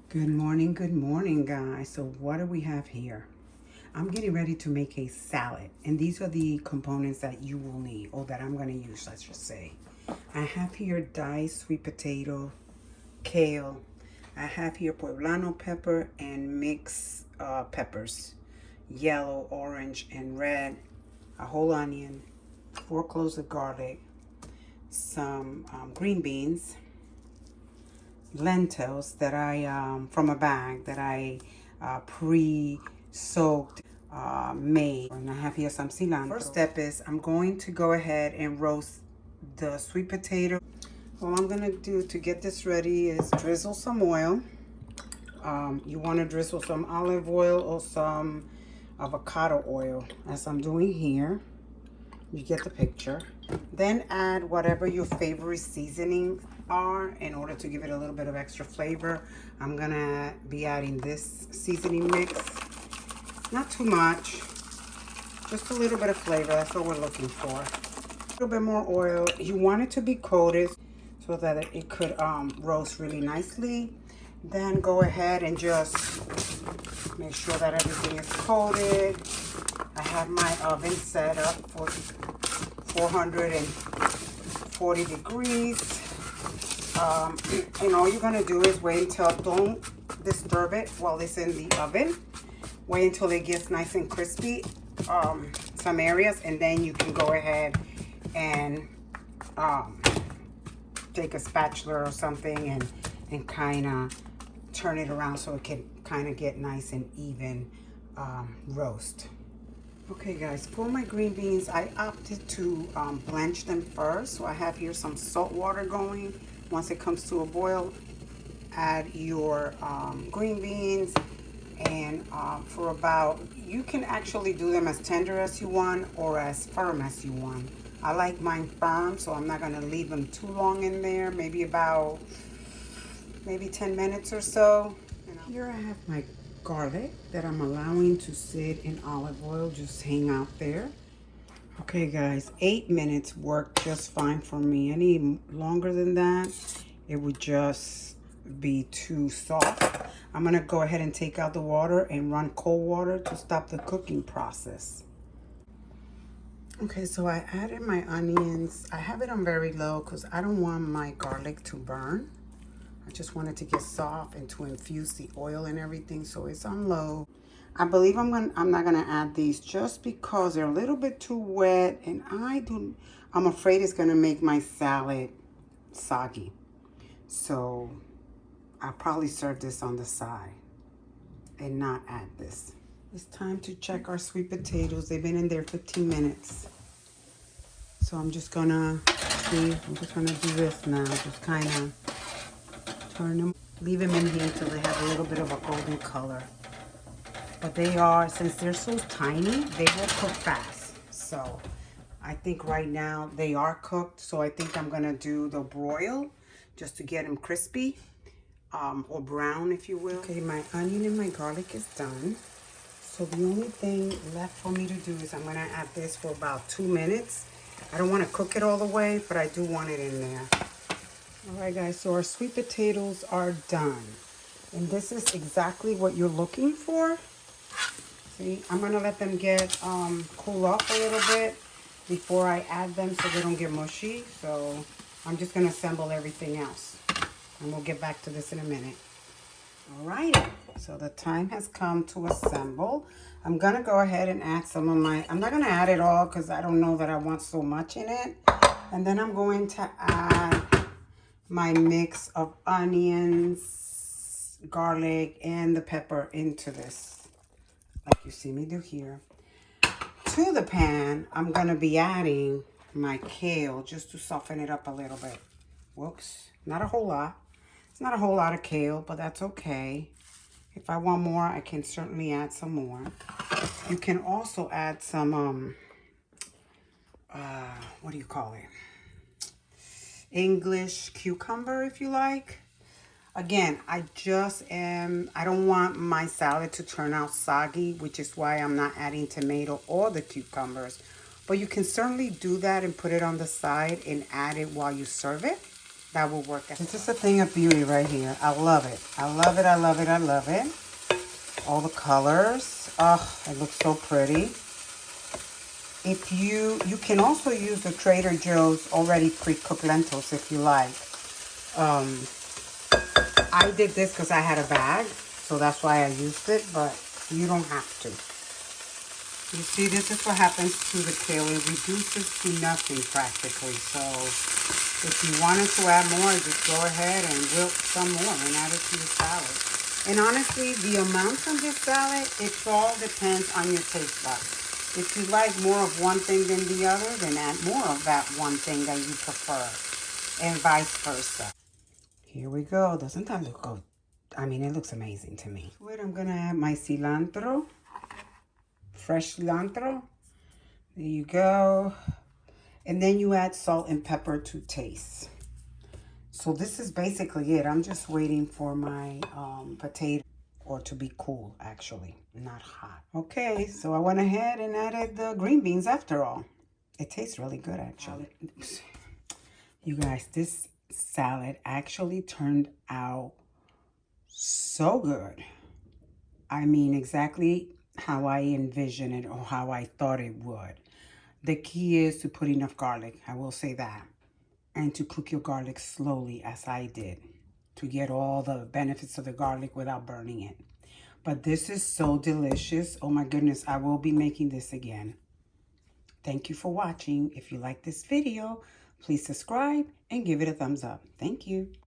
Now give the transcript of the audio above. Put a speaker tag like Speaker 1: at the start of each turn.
Speaker 1: Good morning, guys. So, what do we have here? I'm getting ready to make a salad, and these are the components that you will need, or that I'm going to use, let's just say. I have here diced sweet potato, kale. I have here poblano pepper and mixed peppers, yellow, orange, and red, a whole onion, 4 cloves of garlic, some green beans, lentils that I from a bag that I pre-soaked, made, and I have here some cilantro. First step is I'm going to go ahead and roast the sweet potato. All I'm gonna do to get this ready is drizzle some oil. You want to drizzle some olive oil or some avocado oil, as I'm doing here. You get the picture. Then add whatever your favorite seasonings are in order to give it a little bit of extra flavor. I'm gonna be adding this seasoning mix. Not too much, just a little bit of flavor. That's what we're looking for. A little bit more oil. You want it to be coated so that it could roast really nicely. Then go ahead and just make sure that everything is coated. I have my oven set up for 440 degrees. And all you're gonna do is wait until, don't disturb it while it's in the oven. Wait until it gets nice and crispy, some areas, and then you can go ahead and take a spatula or something and kind of turn it around so it can kind of get nice and even roast. Okay guys, for my green beans, I opted to blanch them first. So I have here some salt water going. Once it comes to a boil, add your green beans, and for about, you can actually do them as tender as you want or as firm as you want. I like mine firm, so I'm not gonna leave them too long in there, maybe 10 minutes or so. Here I have my garlic that I'm allowing to sit in olive oil, just hang out there. Okay guys, 8 minutes worked just fine for me. Any longer than that, it would just be too soft. I'm gonna go ahead and take out the water and run cold water to stop the cooking process. Okay, so I added my onions. I have it on very low because I don't want my garlic to burn. I just want it to get soft and to infuse the oil and everything, so it's on low. I believe I'm not gonna add these just because they're a little bit too wet, and I'm afraid it's gonna make my salad soggy. So I'll probably serve this on the side and not add this. It's time to check our sweet potatoes. They've been in there 15 minutes. So I'm just gonna do this now. Just kind of turn them, leave them in here until they have a little bit of a golden color. But they are, since they're so tiny, they will cook fast. So I think right now they are cooked. So I think I'm gonna do the broil just to get them crispy, or brown if you will. Okay, my onion and my garlic is done. So the only thing left for me to do is I'm gonna add this for about 2 minutes. I don't wanna cook it all the way, but I do want it in there. All right guys, so our sweet potatoes are done. And this is exactly what you're looking for. See, I'm gonna let them get cool off a little bit before I add them so they don't get mushy. So I'm just gonna assemble everything else, and we'll get back to this in a minute. All right, so the time has come to assemble. I'm gonna go ahead and add some of my, I'm not gonna add it all because I don't know that I want so much in it. And then I'm going to add my mix of onions, garlic, and the pepper into this, like you see me do here. To the pan, I'm gonna be adding my kale just to soften it up a little bit. Whoops, not a whole lot. It's not a whole lot of kale, but that's okay. If I want more, I can certainly add some more. You can also add some, what do you call it? English cucumber, if you like. Again, I don't want my salad to turn out soggy, which is why I'm not adding tomato or the cucumbers. But you can certainly do that and put it on the side and add it while you serve it. that will work. This is a thing of beauty right here. I love it. I love it. I love it. I love it. All the colors. Oh, it looks so pretty. If you can also use the Trader Joe's already pre-cooked lentils if you like. I did this because I had a bag, so that's why I used it, but you don't have to. You see, this is what happens to the kale. It reduces to nothing practically. So if you wanted to add more, just go ahead and wilt some more and add it to your salad. And honestly, the amount of this salad, it all depends on your taste buds. If you like more of one thing than the other, then add more of that one thing that you prefer, and vice versa. Here we go. Doesn't that look good? I mean, it looks amazing to me. Wait, I'm gonna add my cilantro. Fresh cilantro. There you go. And then you add salt and pepper to taste. So this is basically it. I'm just waiting for my potato, or to be cool, actually, not hot. Okay, so I went ahead and added the green beans after all. It tastes really good, actually. You guys, this salad actually turned out so good. I mean, exactly how I envisioned it or how I thought it would. The key is to put enough garlic, I will say that. And to cook your garlic slowly, as I did, to get all the benefits of the garlic without burning it. But this is so delicious. Oh my goodness, I will be making this again. Thank you for watching. If you like this video, please subscribe and give it a thumbs up. Thank you.